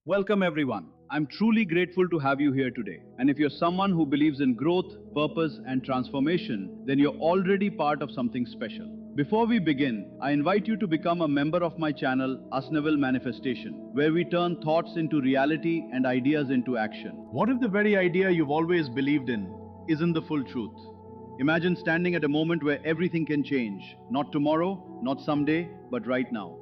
Welcome everyone. I'm truly grateful to have you here today. And if you're someone who believes in growth, purpose, and transformation, then you're already part of something special. Before we begin, I invite you to become a member of my channel, Neville Manifestation, where we turn thoughts into reality and ideas into action. What if the very idea you've always believed in isn't the full truth? Imagine standing at a moment where everything can change. Not tomorrow, not someday, but right now.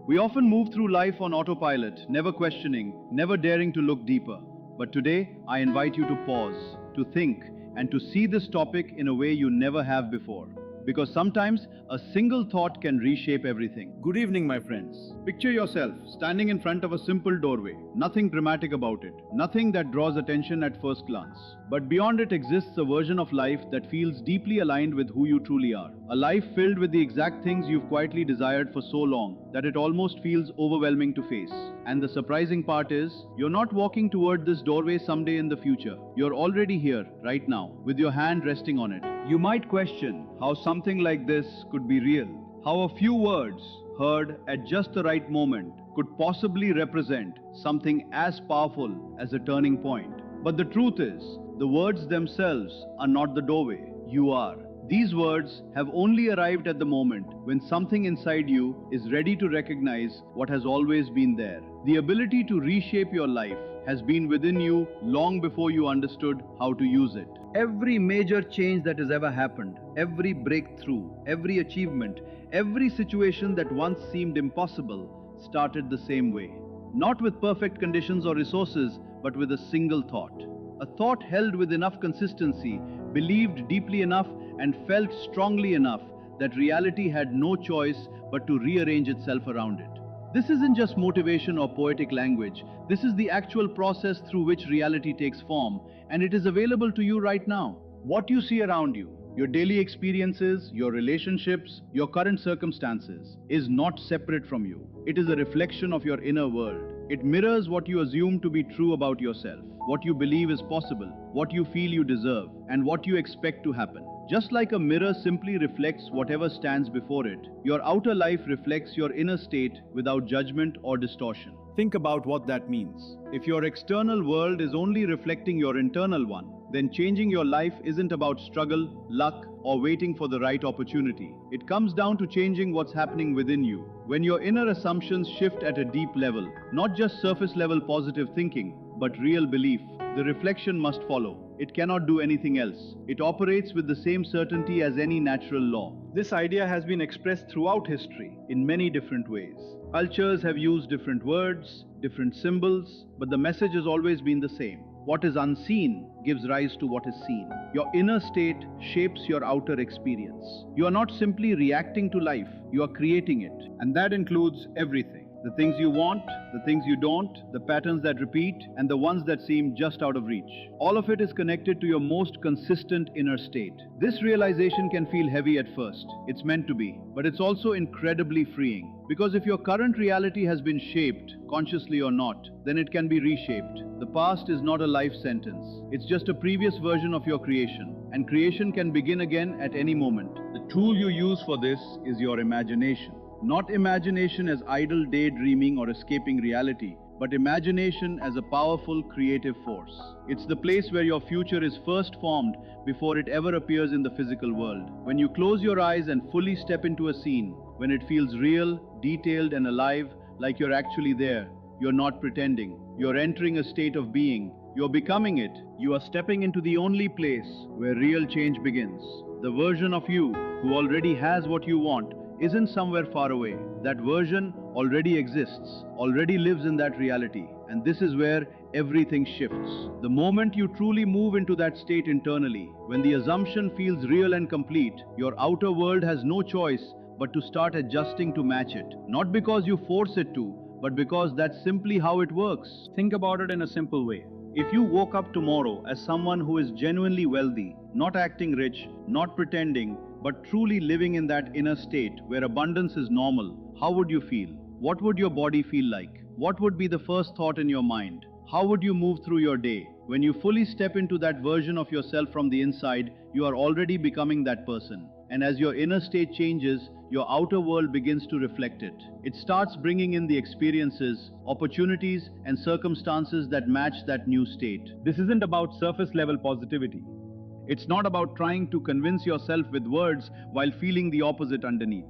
We often move through life on autopilot, never questioning, never daring to look deeper. But today, I invite you to pause, to think, and to see this topic in a way you never have before. Because sometimes a single thought can reshape everything. Good evening, my friends. Picture yourself standing in front of a simple doorway. Nothing dramatic about it. Nothing that draws attention at first glance. But beyond it exists a version of life that feels deeply aligned with who you truly are. A life filled with the exact things you've quietly desired for so long that it almost feels overwhelming to face. And the surprising part is, you're not walking toward this doorway someday in the future. You're already here, right now, with your hand resting on it. You might question how something like this could be real. How a few words, heard at just the right moment, could possibly represent something as powerful as a turning point. But the truth is, the words themselves are not the doorway. You are. These words have only arrived at the moment when something inside you is ready to recognize what has always been there. The ability to reshape your life has been within you long before you understood how to use it. Every major change that has ever happened, every breakthrough, every achievement, every situation that once seemed impossible started the same way. Not with perfect conditions or resources, but with a single thought. A thought held with enough consistency, believed deeply enough, and felt strongly enough that reality had no choice but to rearrange itself around it. This isn't just motivation or poetic language. This is the actual process through which reality takes form, and it is available to you right now. What you see around you, your daily experiences, your relationships, your current circumstances, is not separate from you. It is a reflection of your inner world. It mirrors what you assume to be true about yourself, what you believe is possible, what you feel you deserve, and what you expect to happen. Just like a mirror simply reflects whatever stands before it, your outer life reflects your inner state without judgment or distortion. Think about what that means. If your external world is only reflecting your internal one, then changing your life isn't about struggle, luck, or waiting for the right opportunity. It comes down to changing what's happening within you. When your inner assumptions shift at a deep level, not just surface level positive thinking, but real belief, the reflection must follow. It cannot do anything else. It operates with the same certainty as any natural law. This idea has been expressed throughout history in many different ways. Cultures have used different words, different symbols, but the message has always been the same. What is unseen gives rise to what is seen. Your inner state shapes your outer experience. You are not simply reacting to life, you are creating it. And that includes everything. The things you want, the things you don't, the patterns that repeat, and the ones that seem just out of reach. All of it is connected to your most consistent inner state. This realization can feel heavy at first. It's meant to be. But it's also incredibly freeing. Because if your current reality has been shaped, consciously or not, then it can be reshaped. The past is not a life sentence. It's just a previous version of your creation. And creation can begin again at any moment. The tool you use for this is your imagination. Not imagination as idle daydreaming or escaping reality, but imagination as a powerful creative force. It's the place where your future is first formed before it ever appears in the physical world. When you close your eyes and fully step into a scene, when it feels real, detailed, and alive, like you're actually there, you're not pretending. You're entering a state of being. You're becoming it. You are stepping into the only place where real change begins. The version of you who already has what you want isn't somewhere far away. That version already exists, already lives in that reality. And this is where everything shifts. The moment you truly move into that state internally, when the assumption feels real and complete, your outer world has no choice but to start adjusting to match it. Not because you force it to, but because that's simply how it works. Think about it in a simple way. If you woke up tomorrow as someone who is genuinely wealthy, not acting rich, not pretending, but truly living in that inner state where abundance is normal, how would you feel? What would your body feel like? What would be the first thought in your mind? How would you move through your day? When you fully step into that version of yourself from the inside, you are already becoming that person. And as your inner state changes, your outer world begins to reflect it. It starts bringing in the experiences, opportunities, and circumstances that match that new state. This isn't about surface level positivity. It's not about trying to convince yourself with words while feeling the opposite underneath.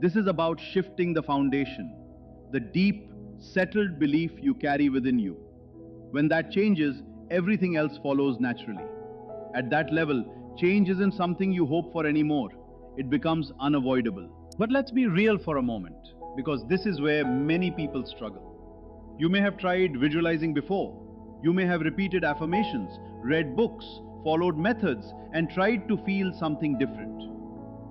This is about shifting the foundation, the deep, settled belief you carry within you. When that changes, everything else follows naturally. At that level, change isn't something you hope for anymore. It becomes unavoidable. But let's be real for a moment, because this is where many people struggle. You may have tried visualizing before. You may have repeated affirmations, read books, followed methods, and tried to feel something different.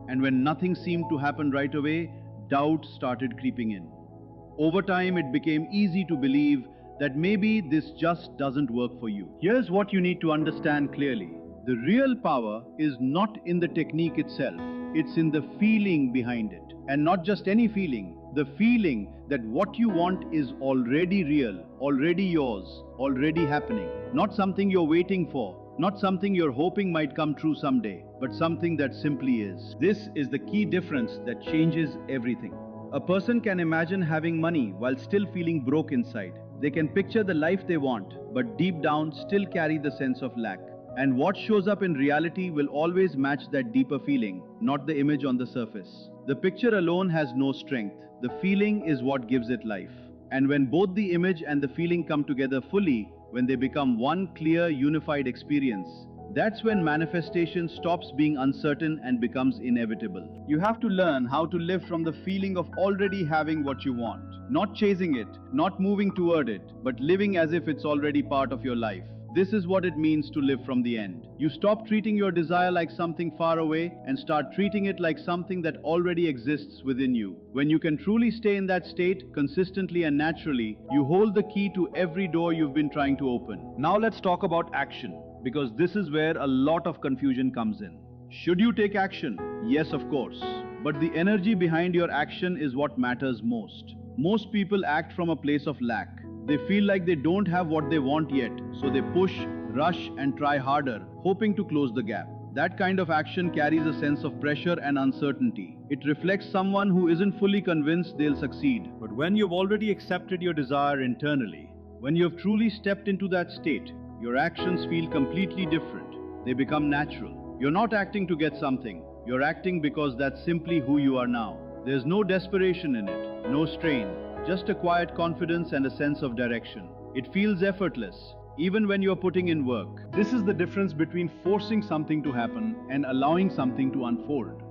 And when nothing seemed to happen right away, doubt started creeping in. Over time, it became easy to believe that maybe this just doesn't work for you. Here's what you need to understand clearly. The real power is not in the technique itself, it's in the feeling behind it. And not just any feeling, the feeling that what you want is already real, already yours, already happening. Not something you're waiting for, not something you're hoping might come true someday, but something that simply is. This is the key difference that changes everything. A person can imagine having money while still feeling broke inside. They can picture the life they want, but deep down still carry the sense of lack. And what shows up in reality will always match that deeper feeling, not the image on the surface. The picture alone has no strength. The feeling is what gives it life. And when both the image and the feeling come together fully, when they become one clear, unified experience, that's when manifestation stops being uncertain and becomes inevitable. You have to learn how to live from the feeling of already having what you want. Not chasing it, not moving toward it, but living as if it's already part of your life. This is what it means to live from the end. You stop treating your desire like something far away and start treating it like something that already exists within you. When you can truly stay in that state, consistently and naturally, you hold the key to every door you've been trying to open. Now let's talk about action, because this is where a lot of confusion comes in. Should you take action? Yes, of course. But the energy behind your action is what matters most. Most people act from a place of lack. They feel like they don't have what they want yet, so they push, rush, and try harder, hoping to close the gap. That kind of action carries a sense of pressure and uncertainty. It reflects someone who isn't fully convinced they'll succeed. But when you've already accepted your desire internally, when you've truly stepped into that state, your actions feel completely different. They become natural. You're not acting to get something. You're acting because that's simply who you are now. There's no desperation in it, no strain. Just a quiet confidence and a sense of direction. It feels effortless, even when you're putting in work. This is the difference between forcing something to happen and allowing something to unfold.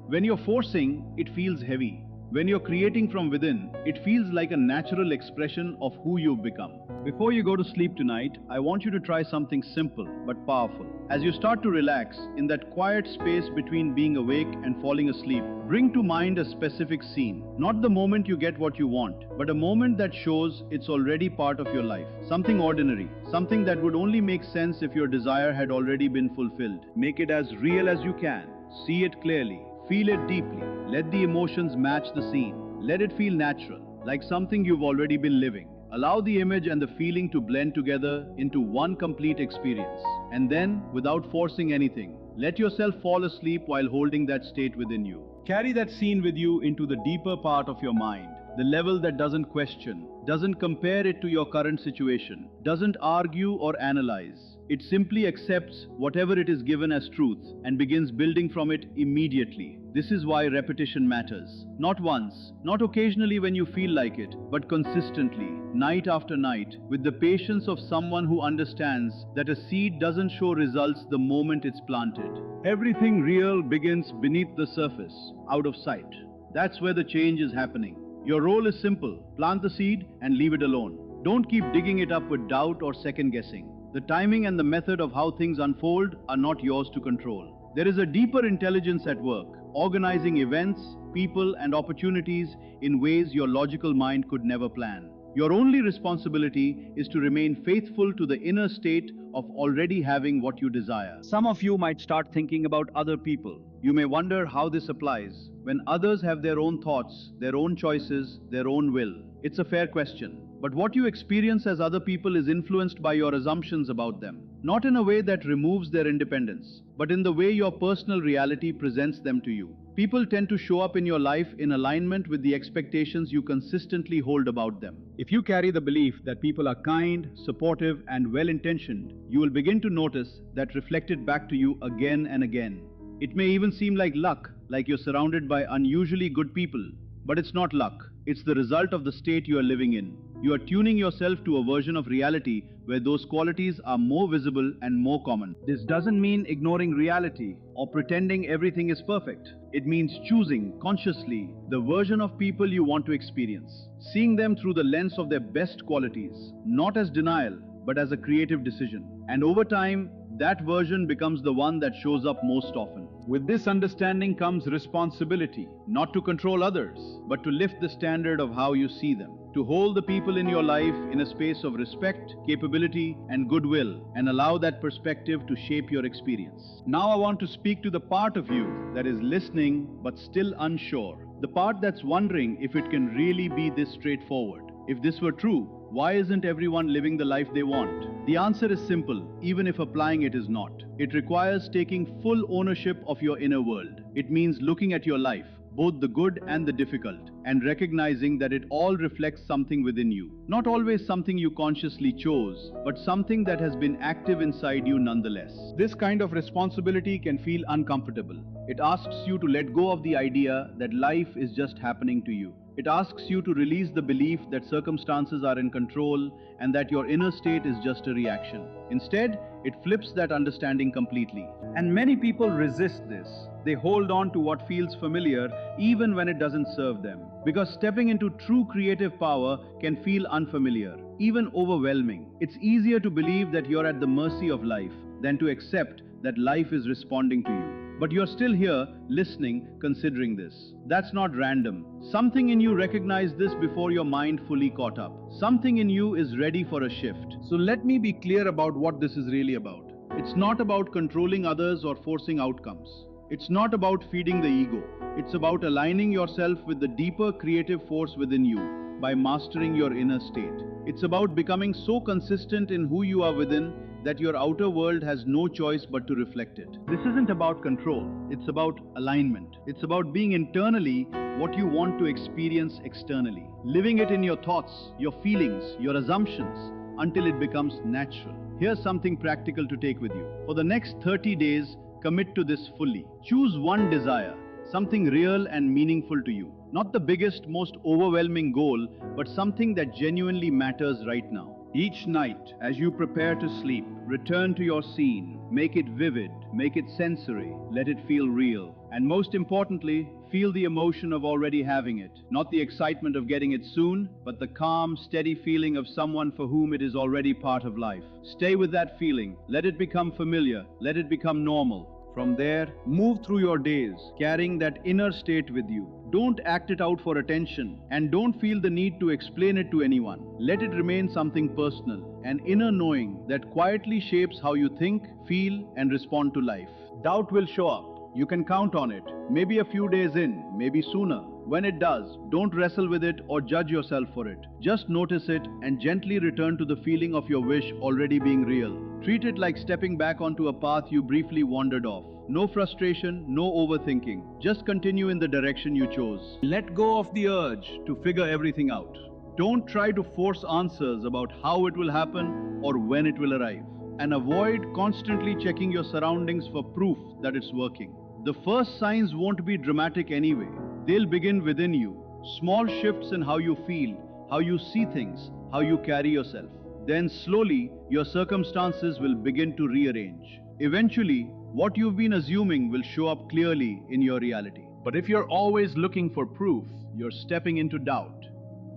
When you're forcing, it feels heavy. When you're creating from within, it feels like a natural expression of who you've become. Before you go to sleep tonight, I want you to try something simple but powerful. As you start to relax, in that quiet space between being awake and falling asleep, bring to mind a specific scene. Not the moment you get what you want, but a moment that shows it's already part of your life. Something ordinary, something that would only make sense if your desire had already been fulfilled. Make it as real as you can. See it clearly. Feel it deeply. Let the emotions match the scene. Let it feel natural, like something you've already been living. Allow the image and the feeling to blend together into one complete experience. And then, without forcing anything, let yourself fall asleep while holding that state within you. Carry that scene with you into the deeper part of your mind, the level that doesn't question, doesn't compare it to your current situation, doesn't argue or analyze. It simply accepts whatever it is given as truth and begins building from it immediately. This is why repetition matters. Not once, not occasionally when you feel like it, but consistently, night after night, with the patience of someone who understands that a seed doesn't show results the moment it's planted. Everything real begins beneath the surface, out of sight. That's where the change is happening. Your role is simple: plant the seed and leave it alone. Don't keep digging it up with doubt or second guessing. The timing and the method of how things unfold are not yours to control. There is a deeper intelligence at work, organizing events, people, and opportunities in ways your logical mind could never plan. Your only responsibility is to remain faithful to the inner state of already having what you desire. Some of you might start thinking about other people. You may wonder how this applies when others have their own thoughts, their own choices, their own will. It's a fair question. But what you experience as other people is influenced by your assumptions about them. Not in a way that removes their independence, but in the way your personal reality presents them to you. People tend to show up in your life in alignment with the expectations you consistently hold about them. If you carry the belief that people are kind, supportive, and well-intentioned, you will begin to notice that reflected back to you again and again. It may even seem like luck, like you're surrounded by unusually good people. But it's not luck. It's the result of the state you are living in. You are tuning yourself to a version of reality where those qualities are more visible and more common. This doesn't mean ignoring reality or pretending everything is perfect. It means choosing consciously the version of people you want to experience, seeing them through the lens of their best qualities, not as denial, but as a creative decision. And over time, that version becomes the one that shows up most often. With this understanding comes responsibility, not to control others, but to lift the standard of how you see them, to hold the people in your life in a space of respect, capability, and goodwill, and allow that perspective to shape your experience. Now I want to speak to the part of you that is listening but still unsure, the part that's wondering if it can really be this straightforward. If this were true, why isn't everyone living the life they want? The answer is simple, even if applying it is not. It requires taking full ownership of your inner world. It means looking at your life, both the good and the difficult, and recognizing that it all reflects something within you. Not always something you consciously chose, but something that has been active inside you nonetheless. This kind of responsibility can feel uncomfortable. It asks you to let go of the idea that life is just happening to you. It asks you to release the belief that circumstances are in control and that your inner state is just a reaction. Instead, it flips that understanding completely. And many people resist this. They hold on to what feels familiar even when it doesn't serve them. Because stepping into true creative power can feel unfamiliar, even overwhelming. It's easier to believe that you're at the mercy of life than to accept that life is responding to you. But you're still here, listening, considering this. That's not random. Something in you recognized this before your mind fully caught up. Something in you is ready for a shift. So let me be clear about what this is really about. It's not about controlling others or forcing outcomes. It's not about feeding the ego. It's about aligning yourself with the deeper creative force within you by mastering your inner state. It's about becoming so consistent in who you are within that your outer world has no choice but to reflect it. This isn't about control, it's about alignment. It's about being internally what you want to experience externally. Living it in your thoughts, your feelings, your assumptions, until it becomes natural. Here's something practical to take with you. For the next 30 days, commit to this fully. Choose one desire, something real and meaningful to you. Not the biggest, most overwhelming goal, but something that genuinely matters right now. Each night, as you prepare to sleep, return to your scene. Make it vivid, make it sensory, let it feel real. And most importantly, feel the emotion of already having it. Not the excitement of getting it soon, but the calm, steady feeling of someone for whom it is already part of life. Stay with that feeling. Let it become familiar. Let it become normal. From there, move through your days, carrying that inner state with you. Don't act it out for attention, and don't feel the need to explain it to anyone. Let it remain something personal, an inner knowing that quietly shapes how you think, feel, and respond to life. Doubt will show up. You can count on it. Maybe a few days in, maybe sooner. When it does, don't wrestle with it or judge yourself for it. Just notice it and gently return to the feeling of your wish already being real. Treat it like stepping back onto a path you briefly wandered off. No frustration, no overthinking. Just continue in the direction you chose. Let go of the urge to figure everything out. Don't try to force answers about how it will happen or when it will arrive. And avoid constantly checking your surroundings for proof that it's working. The first signs won't be dramatic anyway. They'll begin within you. Small shifts in how you feel, how you see things, how you carry yourself. Then slowly, your circumstances will begin to rearrange. Eventually, what you've been assuming will show up clearly in your reality. But if you're always looking for proof, you're stepping into doubt.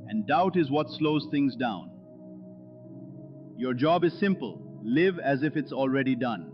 And doubt is what slows things down. Your job is simple. Live as if it's already done.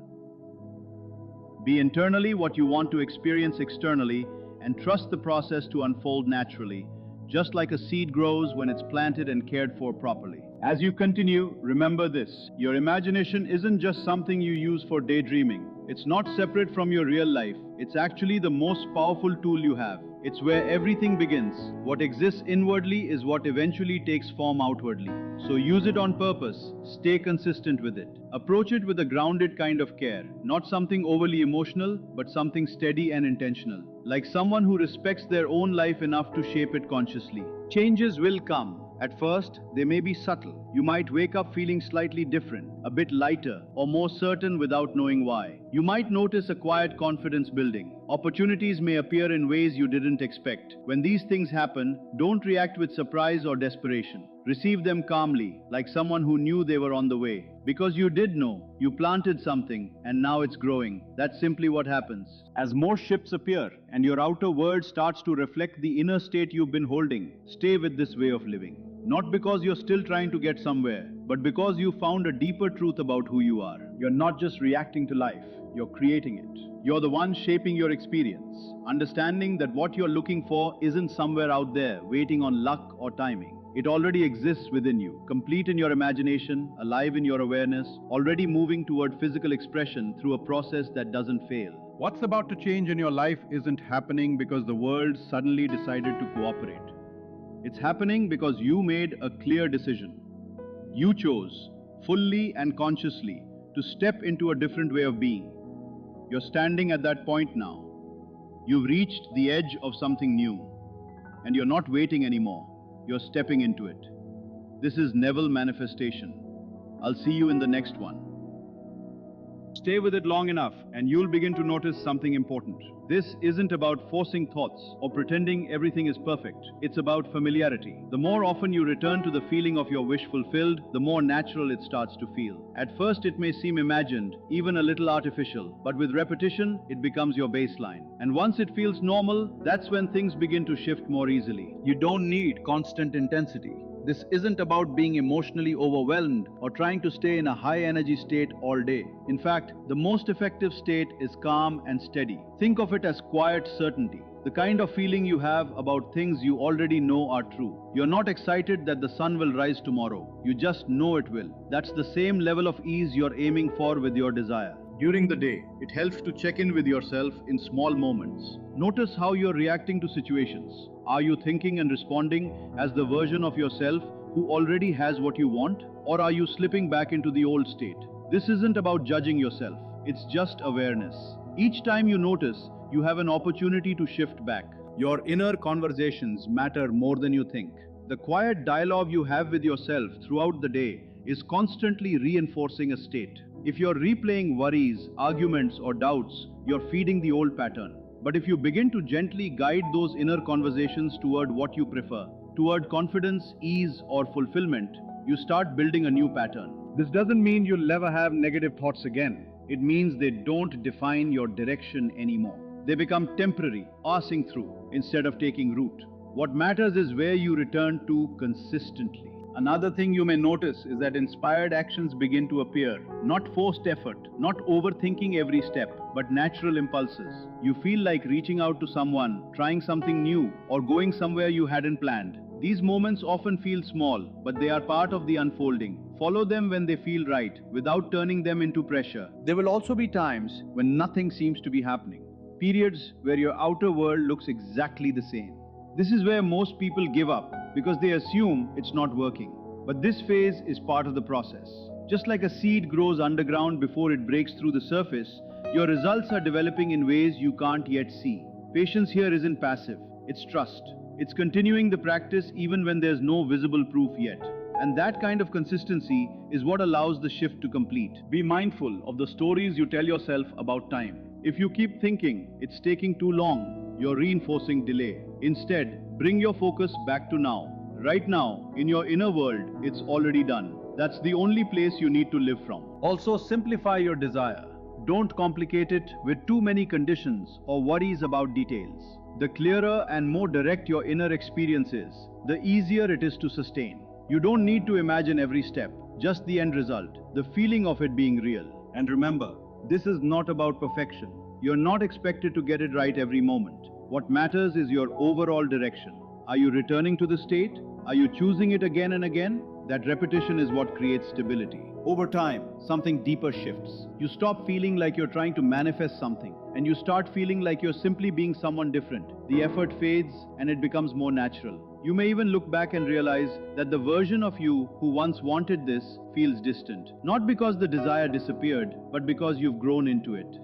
Be internally what you want to experience externally, and trust the process to unfold naturally, just like a seed grows when it's planted and cared for properly. As you continue, remember this: your imagination isn't just something you use for daydreaming. It's not separate from your real life. It's actually the most powerful tool you have. It's where everything begins. What exists inwardly is what eventually takes form outwardly. So use it on purpose, stay consistent with it. Approach it with a grounded kind of care, not something overly emotional, but something steady and intentional. Like someone who respects their own life enough to shape it consciously. Changes will come. At first, they may be subtle. You might wake up feeling slightly different, a bit lighter, or more certain without knowing why. You might notice a quiet confidence building. Opportunities may appear in ways you didn't expect. When these things happen, don't react with surprise or desperation. Receive them calmly, like someone who knew they were on the way. Because you did know, you planted something, and now it's growing. That's simply what happens. As more shifts appear, and your outer world starts to reflect the inner state you've been holding, stay with this way of living. Not because you're still trying to get somewhere, but because you found a deeper truth about who you are. You're not just reacting to life, you're creating it. You're the one shaping your experience, understanding that what you're looking for isn't somewhere out there, waiting on luck or timing. It already exists within you, complete in your imagination, alive in your awareness, already moving toward physical expression through a process that doesn't fail. What's about to change in your life isn't happening because the world suddenly decided to cooperate. It's happening because you made a clear decision. You chose, fully and consciously, to step into a different way of being. You're standing at that point now. You've reached the edge of something new. And you're not waiting anymore. You're stepping into it. This is Neville Manifestation. I'll see you in the next one. Stay with it long enough and you'll begin to notice something important. This isn't about forcing thoughts or pretending everything is perfect. It's about familiarity. The more often you return to the feeling of your wish fulfilled, the more natural it starts to feel. At first it may seem imagined, even a little artificial, but with repetition, it becomes your baseline. And once it feels normal, that's when things begin to shift more easily. You don't need constant intensity. This isn't about being emotionally overwhelmed or trying to stay in a high energy state all day. In fact, the most effective state is calm and steady. Think of it as quiet certainty, the kind of feeling you have about things you already know are true. You're not excited that the sun will rise tomorrow. You just know it will. That's the same level of ease you're aiming for with your desire. During the day, it helps to check in with yourself in small moments. Notice how you're reacting to situations. Are you thinking and responding as the version of yourself who already has what you want? Or are you slipping back into the old state? This isn't about judging yourself. It's just awareness. Each time you notice, you have an opportunity to shift back. Your inner conversations matter more than you think. The quiet dialogue you have with yourself throughout the day is constantly reinforcing a state. If you're replaying worries, arguments, or doubts, you're feeding the old pattern. But if you begin to gently guide those inner conversations toward what you prefer, toward confidence, ease, or fulfillment, you start building a new pattern. This doesn't mean you'll never have negative thoughts again. It means they don't define your direction anymore. They become temporary, passing through, instead of taking root. What matters is where you return to consistently. Another thing you may notice is that inspired actions begin to appear. Not forced effort, not overthinking every step, but natural impulses. You feel like reaching out to someone, trying something new, or going somewhere you hadn't planned. These moments often feel small, but they are part of the unfolding. Follow them when they feel right, without turning them into pressure. There will also be times when nothing seems to be happening. Periods where your outer world looks exactly the same. This is where most people give up because they assume it's not working. But this phase is part of the process. Just like a seed grows underground before it breaks through the surface, your results are developing in ways you can't yet see. Patience here isn't passive, it's trust. It's continuing the practice even when there's no visible proof yet. And that kind of consistency is what allows the shift to complete. Be mindful of the stories you tell yourself about time. If you keep thinking it's taking too long, you're reinforcing delay. Instead, bring your focus back to now. Right now, in your inner world, it's already done. That's the only place you need to live from. Also, simplify your desire. Don't complicate it with too many conditions or worries about details. The clearer and more direct your inner experience is, the easier it is to sustain. You don't need to imagine every step, just the end result, the feeling of it being real. And remember, this is not about perfection. You're not expected to get it right every moment. What matters is your overall direction. Are you returning to the state? Are you choosing it again and again? That repetition is what creates stability. Over time, something deeper shifts. You stop feeling like you're trying to manifest something, and you start feeling like you're simply being someone different. The effort fades and it becomes more natural. You may even look back and realize that the version of you who once wanted this feels distant. Not because the desire disappeared, but because you've grown into it.